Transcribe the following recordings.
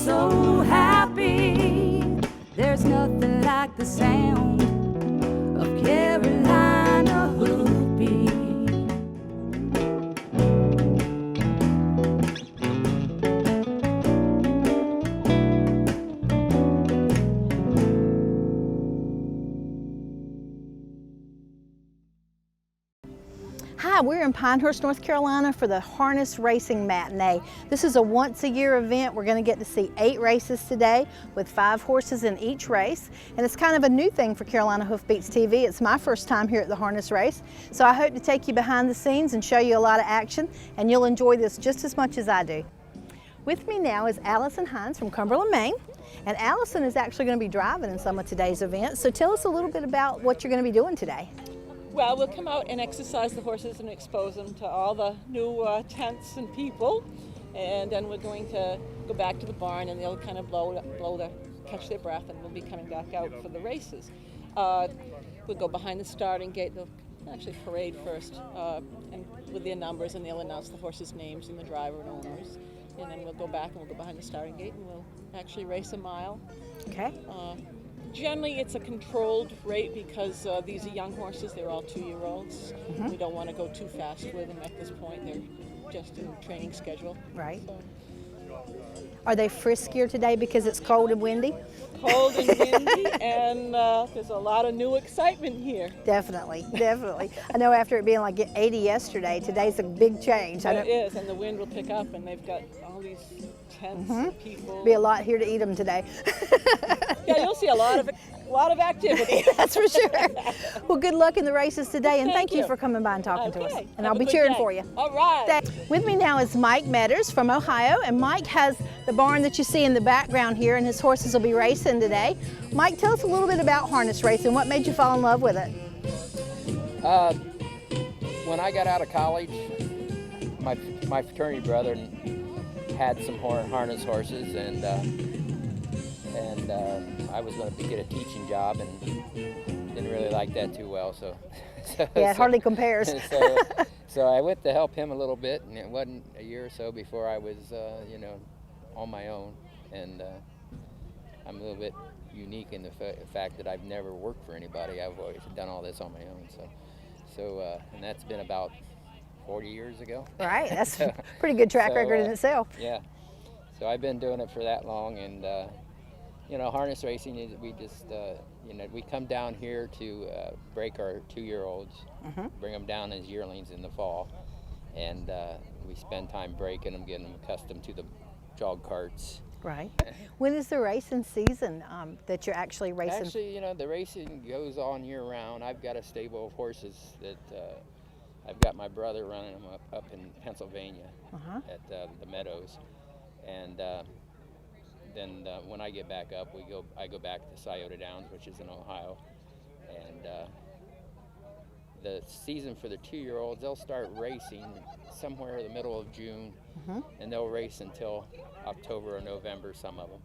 so happy. There's nothing like the sound of Carolina hoofbeat. Hi, we're in Pinehurst, North Carolina for the Harness Racing Matinee. This is a once-a-year event. We're going to get to see 8 races today with 5 horses in each race. And it's kind of a new thing for Carolina Hoofbeats TV. It's my first time here at the Harness Race. So I hope to take you behind the scenes and show you a lot of action, and you'll enjoy this just as much as I do. With me now is Allison Hines from Cumberland, Maine. And Allison is actually going to be driving in some of today's events. So tell us a little bit about what you're going to be doing today. Well, we'll come out and exercise the horses and expose them to all the new tents and people, and then we're going to go back to the barn, and they'll kind of catch their breath, and we'll be coming back out for the races. We'll go behind the starting gate. They'll actually parade first, and with their numbers, and they'll announce the horses' names and the driver and owners, and then we'll go back and we'll go behind the starting gate, and we'll actually race a mile. Okay. Generally, it's a controlled rate because these are young horses. They're all 2-year-olds. Mm-hmm. We don't want to go too fast with them at this point. They're just in training schedule. Right. So. Are they friskier today because it's cold and windy? Cold and windy, and there's a lot of new excitement here. Definitely, definitely. I know after it being like 80 yesterday, today's a big change. It is, and the wind will pick up, and they've got all these tents and people. Be a lot here to eat them today. Yeah, you'll see a lot of activity. That's for sure. Well, good luck in the races today, and thank you for coming by and talking to us. And I'll be cheering for you. All right. With me now is Mike Metters from Ohio, and Mike has the barn that you see in the background here, and his horses will be racing today. Mike, tell us a little bit about harness racing. What made you fall in love with it? When I got out of college, my fraternity brother had some harness horses, and I was going to get a teaching job, and didn't really like that too well. So yeah, it hardly compares. So I went to help him a little bit, and it wasn't a year or so before I was, on my own. And I'm a little bit unique in the fact that I've never worked for anybody. I've always done all this on my own. So and that's been about 40 years ago. Right, that's a pretty good track record in itself. Yeah, so I've been doing it for that long, and harness racing is, we just, we come down here to break our 2-year-olds, bring them down as yearlings in the fall, and we spend time breaking them, getting them accustomed to the jog carts. Right. When is the racing season that you're actually racing? Actually, the racing goes on year-round. I've got a stable of horses that I've got my brother running them up in Pennsylvania at the Meadows, and then when I get back up, I go back to Scioto Downs, which is in Ohio, and the season for the 2-year-olds, they'll start racing somewhere in the middle of June, and they'll race until October or November, some of them.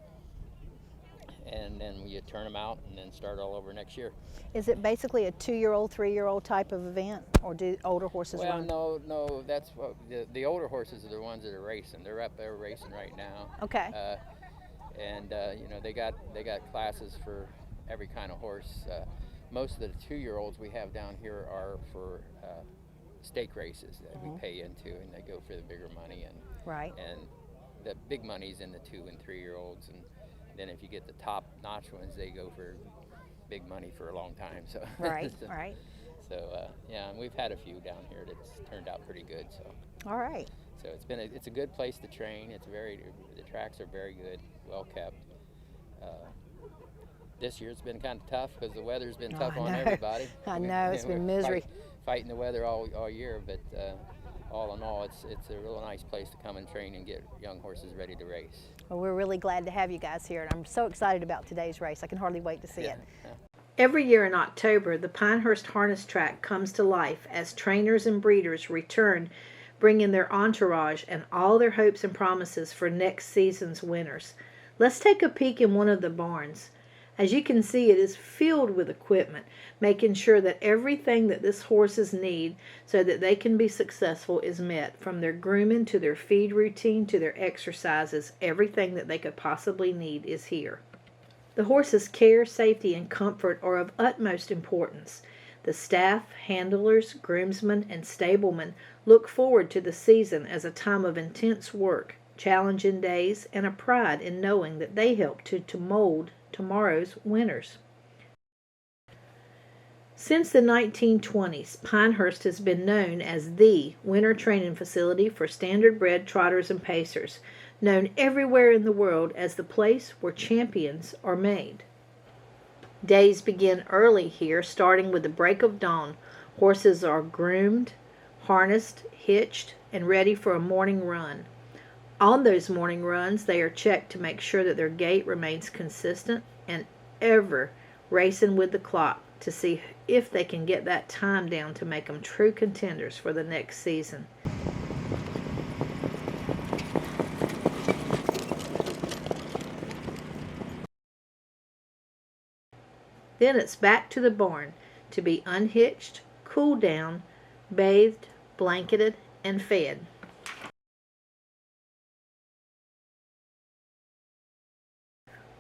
And then you turn them out and then start all over next year. Is it basically a 2-year-old, 3-year-old type of event, or do older horses run? Well, no, that's what the older horses are the ones that are racing. They're up there racing right now. Okay. And they got classes for every kind of horse. Most of the 2-year-olds we have down here are for stake races that we pay into, and they go for the bigger money, and and the big money's in the 2- and 3-year-olds, and then if you get the top-notch ones, they go for big money for a long time. So right. So yeah, and we've had a few down here that's turned out pretty good. So all right. So it's a good place to train. The tracks are very good, well kept. This year's been kind of tough because the weather's been tough on everybody. I know, it's been misery. Fighting the weather all year, but all in all, it's a real nice place to come and train and get young horses ready to race. Well, we're really glad to have you guys here, and I'm so excited about today's race. I can hardly wait to see it. Yeah. Every year in October, the Pinehurst Harness Track comes to life as trainers and breeders return, bringing their entourage and all their hopes and promises for next season's winners. Let's take a peek in one of the barns. As you can see, it is filled with equipment, making sure that everything that this horses need so that they can be successful is met, from their grooming to their feed routine to their exercises. Everything that they could possibly need is here. The horse's care, safety, and comfort are of utmost importance. The staff, handlers, groomsmen, and stablemen look forward to the season as a time of intense work, challenging days, and a pride in knowing that they help to mold tomorrow's winners. Since the 1920s, Pinehurst has been known as the winter training facility for standardbred trotters and pacers, known everywhere in the world as the place where champions are made. Days begin early here, starting with the break of dawn. Horses are groomed, harnessed, hitched, and ready for a morning run. On those morning runs, they are checked to make sure that their gait remains consistent and ever racing with the clock to see if they can get that time down to make them true contenders for the next season. Then it's back to the barn to be unhitched, cooled down, bathed, blanketed, and fed.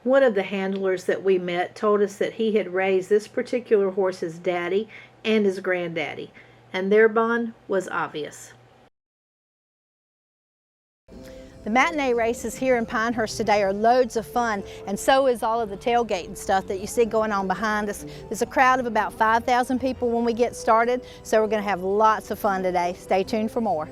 One of the handlers that we met told us that he had raised this particular horse's daddy and his granddaddy, and their bond was obvious. The matinee races here in Pinehurst today are loads of fun, and so is all of the tailgate and stuff that you see going on behind us. There's a crowd of about 5,000 people when we get started, so we're going to have lots of fun today. Stay tuned for more.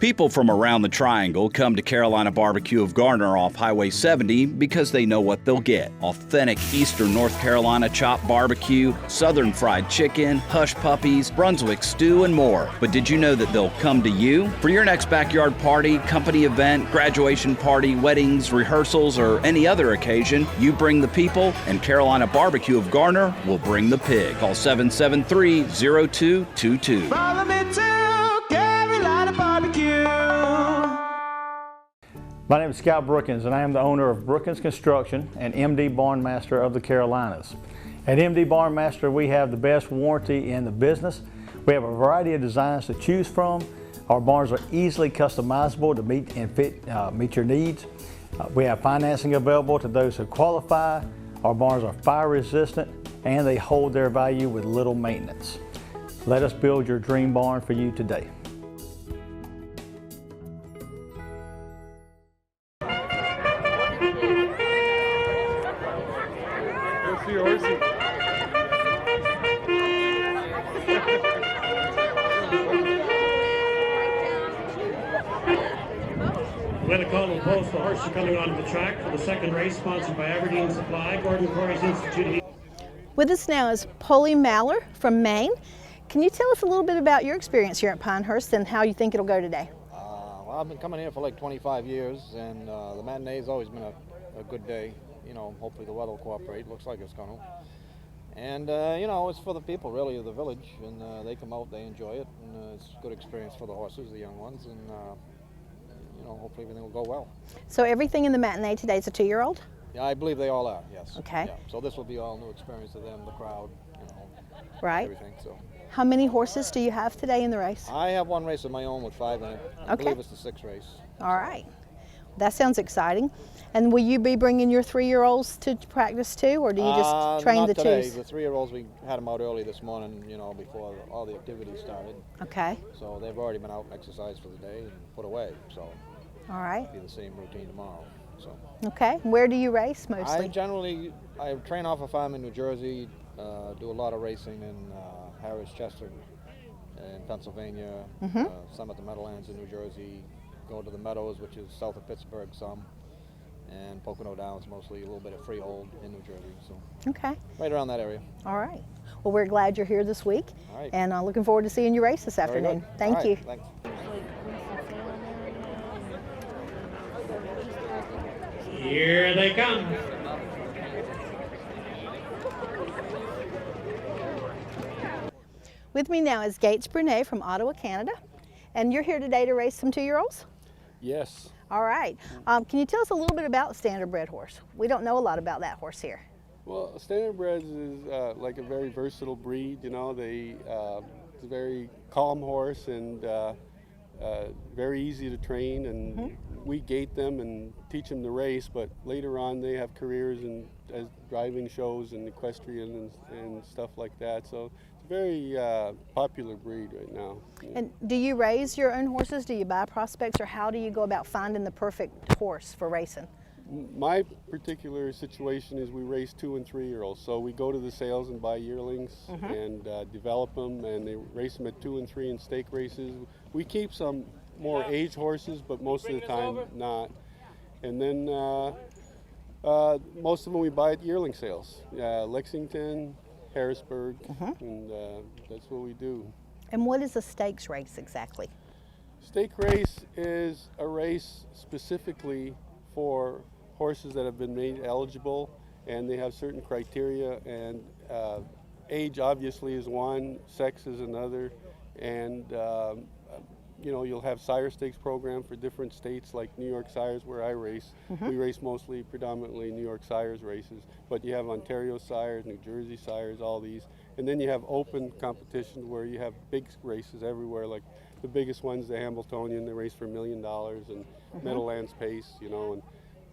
People from around the Triangle come to Carolina Barbecue of Garner off Highway 70 because they know what they'll get. Authentic Eastern North Carolina chopped barbecue, Southern fried chicken, hush puppies, Brunswick stew, and more. But did you know that they'll come to you? For your next backyard party, company event, graduation party, weddings, rehearsals, or any other occasion, you bring the people, and Carolina Barbecue of Garner will bring the pig. Call 773-0222. Follow me to Carolina Barbecue. My name is Scott Brookins, and I am the owner of Brookins Construction and MD Barn Master of the Carolinas. At MD Barn Master, we have the best warranty in the business. We have a variety of designs to choose from. Our barns are easily customizable to meet your needs. We have financing available to those who qualify. Our barns are fire resistant, and they hold their value with little maintenance. Let us build your dream barn for you today. Let a call and post the horses coming onto the track for the second race, sponsored by Aberdeen Supply, Gordon Corey's Institute. With us now is Polly Maller from Maine. Can you tell us a little bit about your experience here at Pinehurst and how you think it'll go today? Well, I've been coming here for like 25 years, and the matinee's always been a good day. You know, hopefully the weather will cooperate. Looks like it's going to. And, you know, it's for the people, really, of the village, and they come out, they enjoy it, and it's a good experience for the horses, the young ones, and, you know, hopefully everything will go well. So everything in the matinee today is a 2-year-old? Yeah, I believe they all are, yes. Okay. Yeah. So this will be all new experience to them, the crowd, you know, Right. everything, so. How many horses do you have today in the race? I have one race of my own with 5 in it. I believe it's the 6th race. All right. That sounds exciting. And will you be bringing your 3-year-olds to practice too, or do you just train not the today. 2s? The 3-year-olds, we had them out early this morning, you know, before all the activities started. Okay. So they've already been out and exercised for the day and put away. So All right. it'll be the same routine tomorrow. So Okay. Where do you race mostly? I train off a farm in New Jersey, do a lot of racing in Harris, Chester, in Pennsylvania, some at the Meadowlands in New Jersey, go to the Meadows, which is south of Pittsburgh, some, and Pocono Downs mostly, a little bit of freehold in New Jersey. So Okay. right around that area. All right. Well, we're glad you're here this week, All right. and looking forward to seeing you race this Very afternoon. good. Thank All right, you. Thanks. Here they come. With me now is Gates Brunet from Ottawa, Canada, and you're here today to race some 2-year-olds? Yes. All right. Can you tell us a little bit about the standardbred horse? We don't know a lot about that horse here. Well, Standardbreds is like a very versatile breed. You know, it's a very calm horse and very easy to train. And we gate them and teach them to race. But later on, they have careers as driving shows and equestrian and stuff like that. So it's a very popular breed right now. And do you raise your own horses? Do you buy prospects, or how do you go about finding the perfect horse for racing? My particular situation is we race 2- and 3-year-olds. So we go to the sales and buy yearlings and develop them, and they race them at 2 and 3 in stake races. We keep some more age horses, but most of the time not. And then most of them we buy at yearling sales. Lexington, Harrisburg, and that's what we do. And what is a stakes race exactly? Stake race is a race specifically for horses that have been made eligible, and they have certain criteria, and age obviously is one, sex is another, and you know, you'll have sire stakes program for different states, like New York Sires where I race. We race mostly predominantly New York Sires races, but you have Ontario Sires, New Jersey Sires, all these, and then you have open competition where you have big races everywhere, like the biggest one's the Hambletonian, they race for $1 million, and Meadowlands Pace, you know, and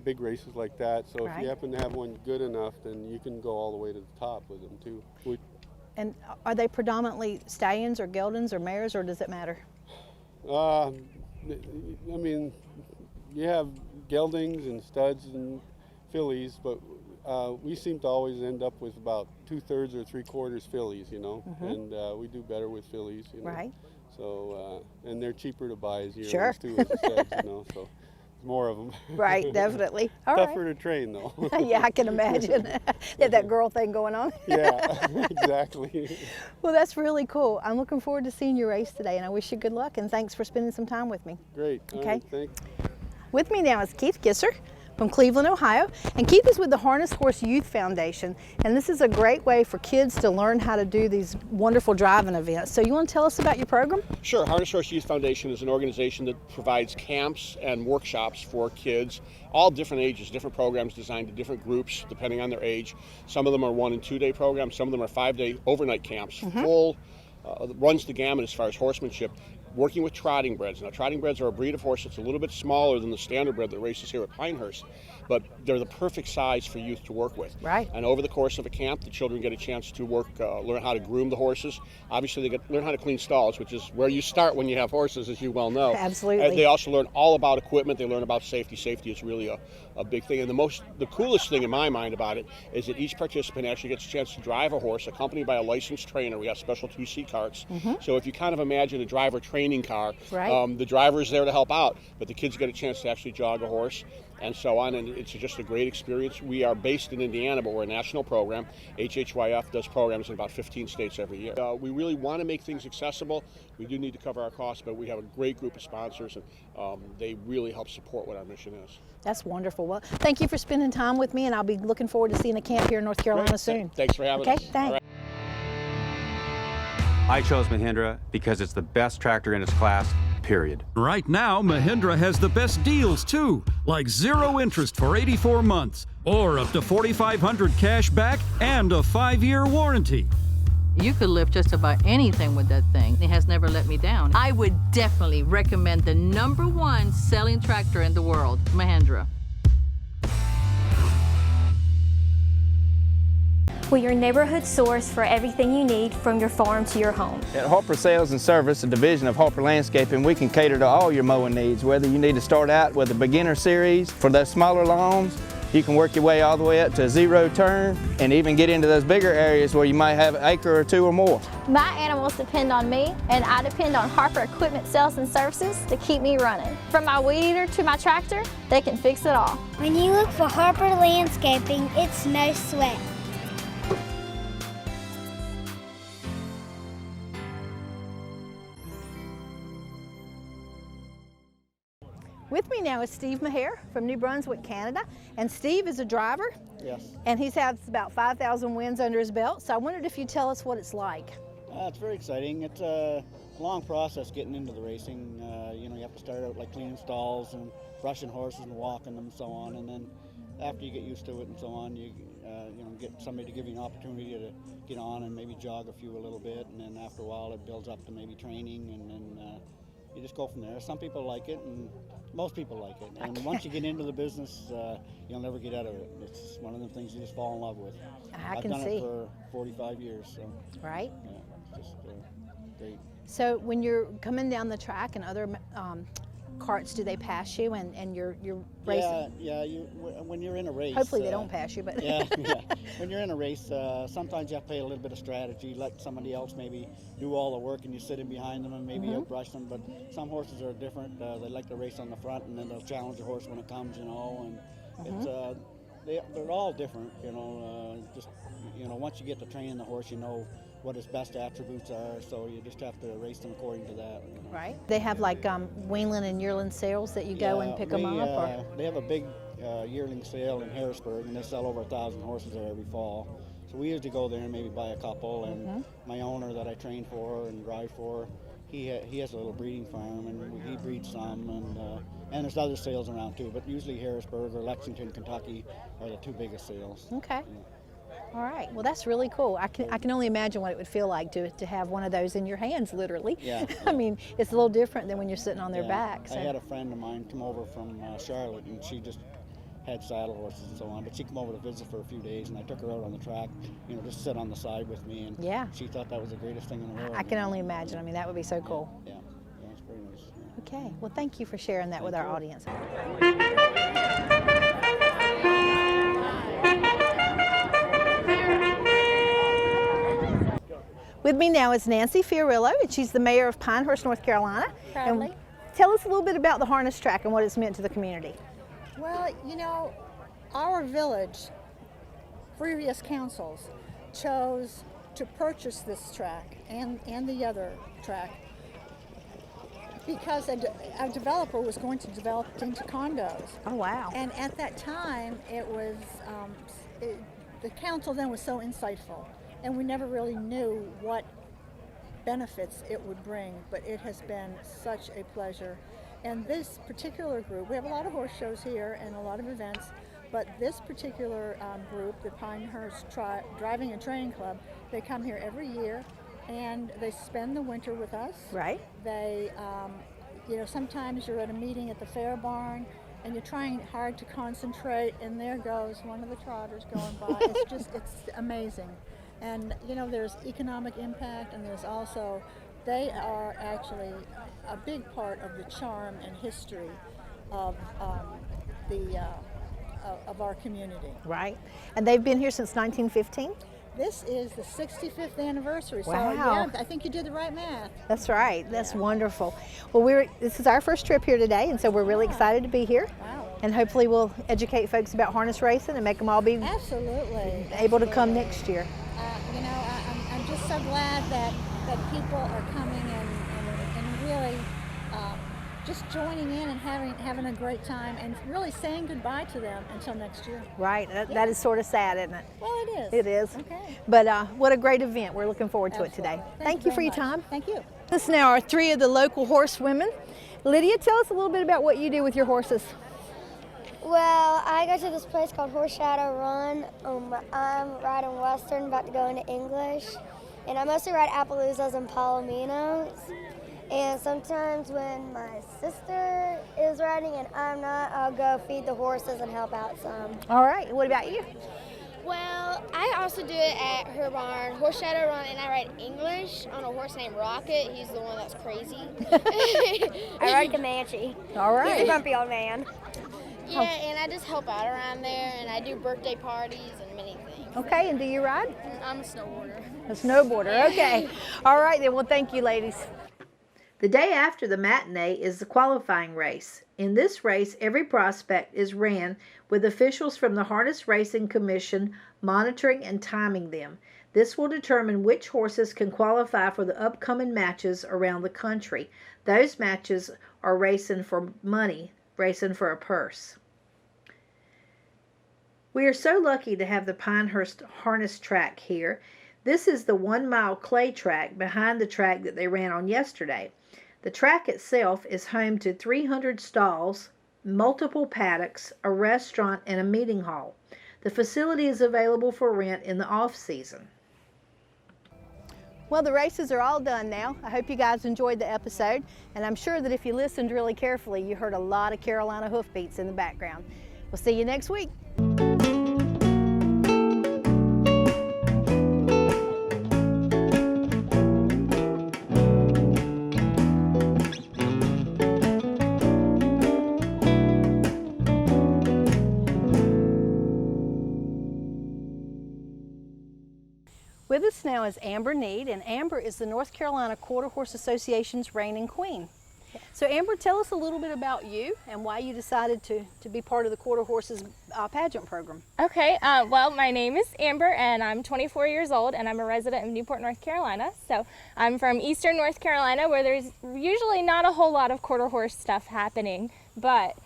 big races like that. So if you happen to have one good enough, then you can go all the way to the top with them too. And are they predominantly stallions or geldings or mares, or does it matter? I mean, you have geldings and studs and fillies, but we seem to always end up with about 2/3 or 3/4 fillies, you know, and we do better with fillies, you know. Right. So, and they're cheaper to buy as yearlings too, as studs, you know, so more of them. Right, definitely. Tougher to train though. Yeah, I can imagine. They have that girl thing going on. Yeah, exactly. Well, that's really cool. I'm looking forward to seeing your race today, and I wish you good luck, and thanks for spending some time with me. Great. Okay. All right, thanks. With me now is Keith Gisser from Cleveland, Ohio, and Keith is with the Harness Horse Youth Foundation, and this is a great way for kids to learn how to do these wonderful driving events. So you want to tell us about your program? Sure. Harness Horse Youth Foundation is an organization that provides camps and workshops for kids, all different ages, different programs designed to different groups depending on their age. Some of them are 1- and 2-day programs, some of them are 5-day overnight camps, full, runs the gamut as far as horsemanship. Working with trotting breds. Now, trotting breds are a breed of horse that's a little bit smaller than the standard bred that races here at Pinehurst, but they're the perfect size for youth to work with. Right. And over the course of a camp, the children get a chance to work, learn how to groom the horses. Obviously, they learn how to clean stalls, which is where you start when you have horses, as you well know. Absolutely. And they also learn all about equipment. They learn about safety. Safety is really a big thing. And the coolest thing in my mind about it is that each participant actually gets a chance to drive a horse accompanied by a licensed trainer. We have special 2-seat carts. So if you kind of imagine a driver training car, the driver is there to help out, but the kids get a chance to actually jog a horse and so on, and it's just a great experience. We are based in Indiana, but we're a national program. HHYF does programs in about 15 states every year. We really want to make things accessible. We do need to cover our costs, but we have a great group of sponsors, and they really help support what our mission is. That's wonderful. Well, thank you for spending time with me, and I'll be looking forward to seeing a camp here in North Carolina soon. Thanks for having us. Okay, thanks. I chose Mahindra because it's the best tractor in its class, period. Right now, Mahindra has the best deals too, like 0 interest for 84 months, or up to $4,500 cash back and a 5-year warranty. You could lift just about anything with that thing. It has never let me down. I would definitely recommend the #1 selling tractor in the world, Mahindra. We're your neighborhood source for everything you need from your farm to your home. At Harper Sales and Service, a division of Harper Landscaping, we can cater to all your mowing needs. Whether you need to start out with a beginner series for those smaller lawns, you can work your way all the way up to a 0 turn and even get into those bigger areas where you might have an acre or 2 or more. My animals depend on me, and I depend on Harper Equipment Sales and Services to keep me running. From my weed eater to my tractor, they can fix it all. When you look for Harper Landscaping, it's no sweat. With me now is Steve Maher from New Brunswick, Canada, and Steve is a driver. Yes. And he's had about 5,000 wins under his belt, so I wondered if you'd tell us what it's like. It's very exciting. It's a long process getting into the racing. You know, you have to start out like cleaning stalls and brushing horses and walking them and so on, and then after you get used to it and so on, you get somebody to give you an opportunity to get on and maybe jog a little bit, and then after a while it builds up to maybe training, and then you just go from there. Some people like it, and most people like it. And once you get into the business, you'll never get out of it. It's one of the things you just fall in love with. I've done it for 45 years. So, right? Yeah, it's just great. So when you're coming down the track and other carts, do they pass you and you're racing? Yeah. When you're in a race. Hopefully they don't pass you, but yeah. When you're in a race, sometimes you have to play a little bit of strategy, let somebody else maybe do all the work, and you sit in behind them and maybe outbrush them. But some horses are different. They like to race on the front, and then they'll challenge the horse when it comes, And it's they're all different, Just once you get to training the horse, you know what his best attributes are, so you just have to race them according to that. Right. They have like weanling and yearling sales that you go and pick them up? Or? They have a big yearling sale in Harrisburg, and they sell over 1,000 horses there every fall. So we usually go there and maybe buy a couple, and my owner that I train for and drive for, he has a little breeding farm, and he breeds some, and there's other sales around too, but usually Harrisburg or Lexington, Kentucky are the two biggest sales. Okay. All right. Well, that's really cool. I can only imagine what it would feel like to have one of those in your hands, literally. Yeah. I mean, it's a little different than when you're sitting on their back. So. I had a friend of mine come over from Charlotte, and she just had saddle horses and so on, but she came over to visit for a few days, and I took her out on the track, just sit on the side with me, and she thought that was the greatest thing in the world. I can only imagine. I mean, that would be so cool. Yeah, it's pretty nice. Yeah. Okay. Well, thank you for sharing that with our audience. With me now is Nancy Fiorillo, and she's the mayor of Pinehurst, North Carolina. Proudly. And tell us a little bit about the harness track and what it's meant to the community. Well, our village, previous councils, chose to purchase this track and the other track because a developer was going to develop it into condos. Oh, wow. And at that time, it was, the council then was so insightful, and we never really knew what benefits it would bring, but it has been such a pleasure. And this particular group, we have a lot of horse shows here and a lot of events, but this particular group, the Pinehurst Driving and Training Club, they come here every year and they spend the winter with us. Right. They, sometimes you're at a meeting at the fair barn and you're trying hard to concentrate, and there goes one of the trotters going by. It's amazing. And there's economic impact, and there's also, they are actually a big part of the charm and history of of our community. Right. And they've been here since 1915? This is the 65th anniversary. Wow. So yeah, I think you did the right math. That's right. That's wonderful. Well, this is our first trip here today, and so we're really excited to be here. Wow. And hopefully we'll educate folks about harness racing and make them all be able to come next year. I'm just so glad that people are coming and really just joining in and having a great time and really saying goodbye to them until next year. Right. That is sort of sad, isn't it? Well, it is. It is. Okay. But what a great event. We're looking forward to it today. Thank you for your time. Thank you. This now are three of the local horsewomen. Lydia, tell us a little bit about what you do with your horses. Well, I go to this place called Horse Shadow Run. I'm riding Western, about to go into English. And I mostly ride Appaloozas and Palominos. And sometimes when my sister is riding and I'm not, I'll go feed the horses and help out some. All right. What about you? Well, I also do it at her barn, Horse Shadow Run, and I ride English on a horse named Rocket. He's the one that's crazy. I ride Comanche. All right. He's a grumpy old man. Yeah, and I just help out around there, and I do birthday parties and many things. Okay, and do you ride? I'm a snowboarder. A snowboarder, okay. All right then, well thank you ladies. The day after the matinee is the qualifying race. In this race, every prospect is ran with officials from the Harness Racing Commission monitoring and timing them. This will determine which horses can qualify for the upcoming matches around the country. Those matches are racing for money, racing for a purse. We are so lucky to have the Pinehurst Harness Track here. This is the 1 mile clay track behind the track that they ran on yesterday. The track itself is home to 300 stalls, multiple paddocks, a restaurant, and a meeting hall. The facility is available for rent in the off-season. Well, the races are all done now. I hope you guys enjoyed the episode, and I'm sure that if you listened really carefully, you heard a lot of Carolina hoofbeats in the background. We'll see you next week. With us now is Amber Nead, and Amber is the North Carolina Quarter Horse Association's reigning queen. So Amber, tell us a little bit about you and why you decided to be part of the Quarter Horses pageant program. Okay, well, my name is Amber and I'm 24 years old and I'm a resident of Newport, North Carolina. So I'm from Eastern North Carolina, where there's usually not a whole lot of quarter horse stuff happening, but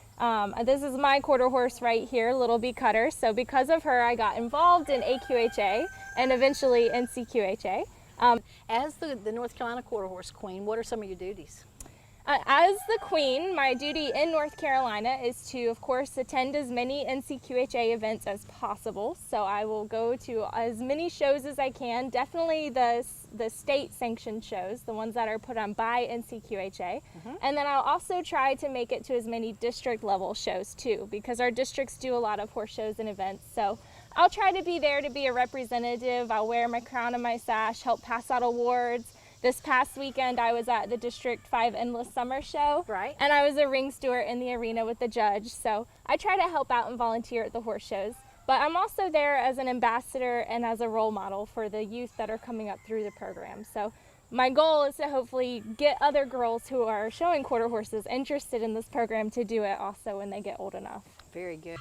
this is my quarter horse right here, Little B Cutter. So because of her, I got involved in AQHA and eventually NCQHA. As the North Carolina Quarter Horse Queen, what are some of your duties? As the queen, my duty in North Carolina is to, of course, attend as many NCQHA events as possible. So I will go to as many shows as I can, definitely the state-sanctioned shows, the ones that are put on by NCQHA. And then I'll also try to make it to as many district-level shows, too, because our districts do a lot of horse shows and events. So I'll try to be there to be a representative. I'll wear my crown and my sash, help pass out awards. This past weekend, I was at the District 5 Endless Summer Show, and I was a ring steward in the arena with the judge. So I try to help out and volunteer at the horse shows. But I'm also there as an ambassador and as a role model for the youth that are coming up through the program. So my goal is to hopefully get other girls who are showing quarter horses interested in this program to do it also when they get old enough. Very good.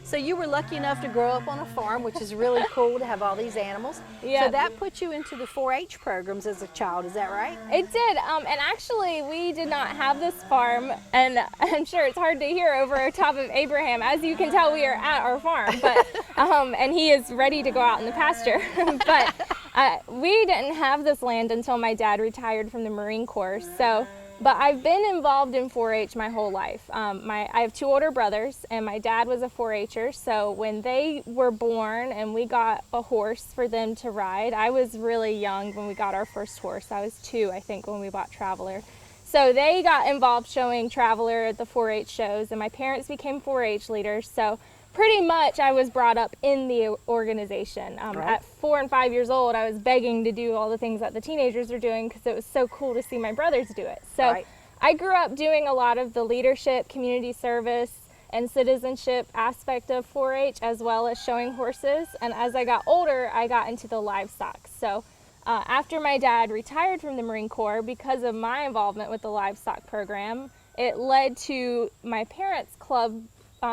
So you were lucky enough to grow up on a farm, which is really cool to have all these animals. Yeah. So that put you into the 4-H programs as a child, is that right? It did, and actually we did not have this farm, and I'm sure it's hard to hear over top of Abraham. As you can tell, we are at our farm, but and he is ready to go out in the pasture. But we didn't have this land until my dad retired from the Marine Corps. But I've been involved in 4-H my whole life. I have 2 older brothers, and my dad was a 4-H'er, so when they were born and we got a horse for them to ride, I was really young when we got our first horse. I was 2, I think, when we bought Traveler. So they got involved showing Traveler at the 4-H shows, and my parents became 4-H leaders. So pretty much I was brought up in the organization. At 4 and 5 years old, I was begging to do all the things that the teenagers are doing because it was so cool to see my brothers do it. So I grew up doing a lot of the leadership, community service, and citizenship aspect of 4-H, as well as showing horses. And as I got older, I got into the livestock. So after my dad retired from the Marine Corps, because of my involvement with the livestock program, it led to my parents' club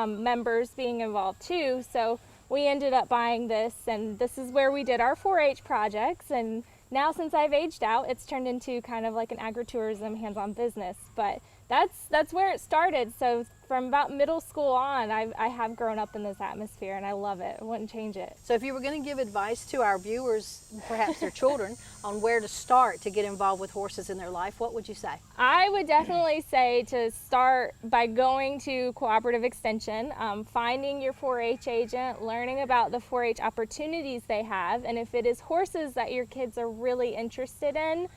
members being involved too. So we ended up buying this, and this is where we did our 4-H projects. And now, since I've aged out, it's turned into kind of like an agritourism hands-on business. But that's where it started. So from about middle school on, I have grown up in this atmosphere, and I love it. I wouldn't change it. So if you were going to give advice to our viewers, perhaps their children, on where to start to get involved with horses in their life, what would you say? I would definitely say to start by going to Cooperative Extension, finding your 4-H agent, learning about the 4-H opportunities they have, and if it is horses that your kids are really interested in,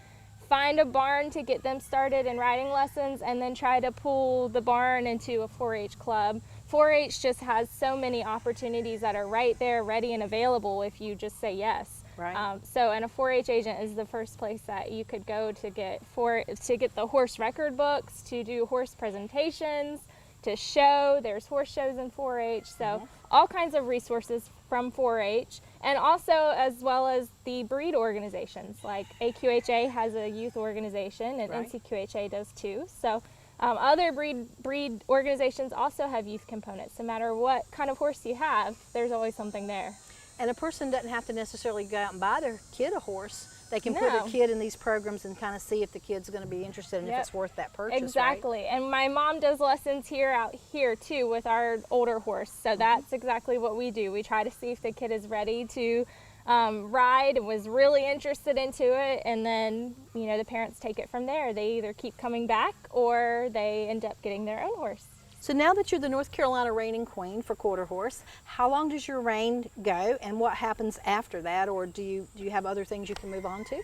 find a barn to get them started in riding lessons, and then try to pull the barn into a 4-H club. 4-H just has so many opportunities that are right there, ready and available if you just say yes. And a 4-H agent is the first place that you could go to get the horse record books, to do horse presentations, to show. There's horse shows in 4-H, so all kinds of resources from 4-H, and also as well as the breed organizations. Like AQHA has a youth organization, and NCQHA does too. So other breed organizations also have youth components. No matter what kind of horse you have, there's always something there. And a person doesn't have to necessarily go out and buy their kid a horse. They can put their kid in these programs and kind of see if the kid's going to be interested and if it's worth that purchase. Exactly. And my mom does lessons out here too with our older horse. So that's exactly what we do. We try to see if the kid is ready to ride and was really interested into it, and then the parents take it from there. They either keep coming back or they end up getting their own horse. So now that you're the North Carolina reigning queen for quarter horse, how long does your reign go and what happens after that, or do you have other things you can move on to?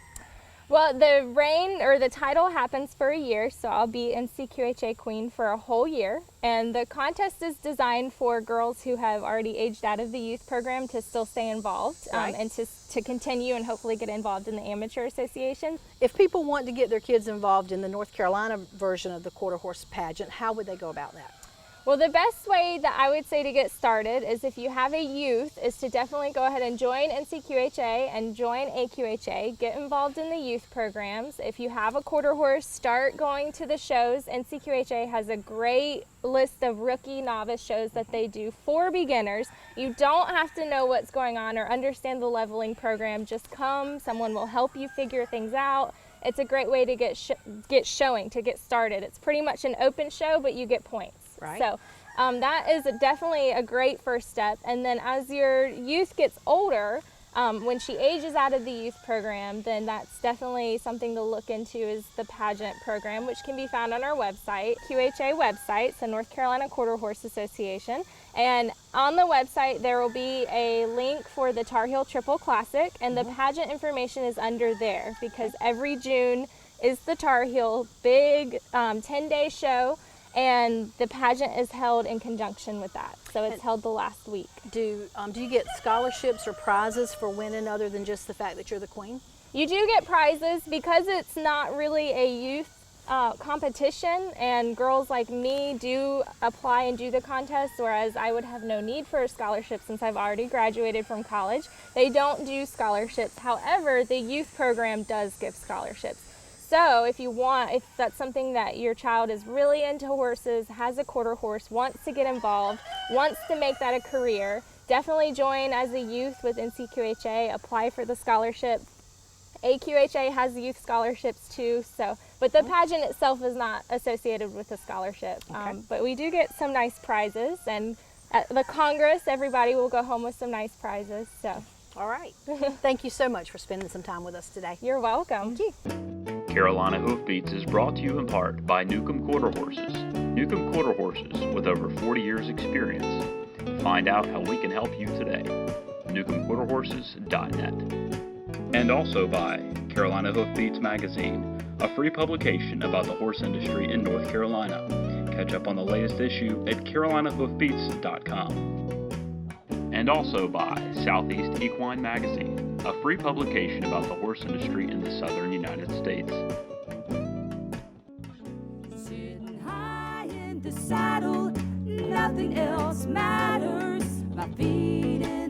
Well, the reign or the title happens for a year, so I'll be NCQHA queen for a whole year. And the contest is designed for girls who have already aged out of the youth program to still stay involved, Right. and to continue and hopefully get involved in the amateur association. If people want to get their kids involved in the North Carolina version of the quarter horse pageant, how would they go about that? Well, the best way that I would say to get started is if you have a youth is to definitely go ahead and join NCQHA and join AQHA. Get involved in the youth programs. If you have a quarter horse, start going to the shows. NCQHA has a great list of rookie novice shows that they do for beginners. You don't have to know what's going on or understand the leveling program. Just come, someone will help you figure things out. It's a great way to get showing, to get started. It's pretty much an open show, but you get points. Right. So that is definitely a great first step. And then as your youth gets older, when she ages out of the youth program, then that's definitely something to look into is the pageant program, which can be found on our website, QHA website, so North Carolina Quarter Horse Association. And on the website, there will be a link for the Tar Heel Triple Classic, and the pageant information is under there because every June is the Tar Heel big 10-day show. And the pageant is held in conjunction with that, so it's held the last week. Do you get scholarships or prizes for winning other than just the fact that you're the queen? You do get prizes because it's not really a youth competition, and girls like me do apply and do the contest, whereas I would have no need for a scholarship since I've already graduated from college. They don't do scholarships. However, the youth program does give scholarships. So if that's something that your child is really into horses, has a quarter horse, wants to get involved, wants to make that a career, definitely join as a youth with NCQHA, apply for the scholarship. AQHA has youth scholarships too, but the pageant itself is not associated with a scholarship. Okay. But we do get some nice prizes, and at the Congress, everybody will go home with some nice prizes. So. All right. Thank you so much for spending some time with us today. You're welcome. Thank you. Carolina Hoofbeats is brought to you in part by Newcomb Quarter Horses. Newcomb Quarter Horses with over 40 years experience. Find out how we can help you today. NewcombQuarterHorses.net. And also by Carolina Hoofbeats Magazine, a free publication about the horse industry in North Carolina. Catch up on the latest issue at CarolinaHoofbeats.com. And also by Southeast Equine Magazine, a free publication about the horse industry in the southern United States. Sitting high in the saddle, nothing else matters. My feet in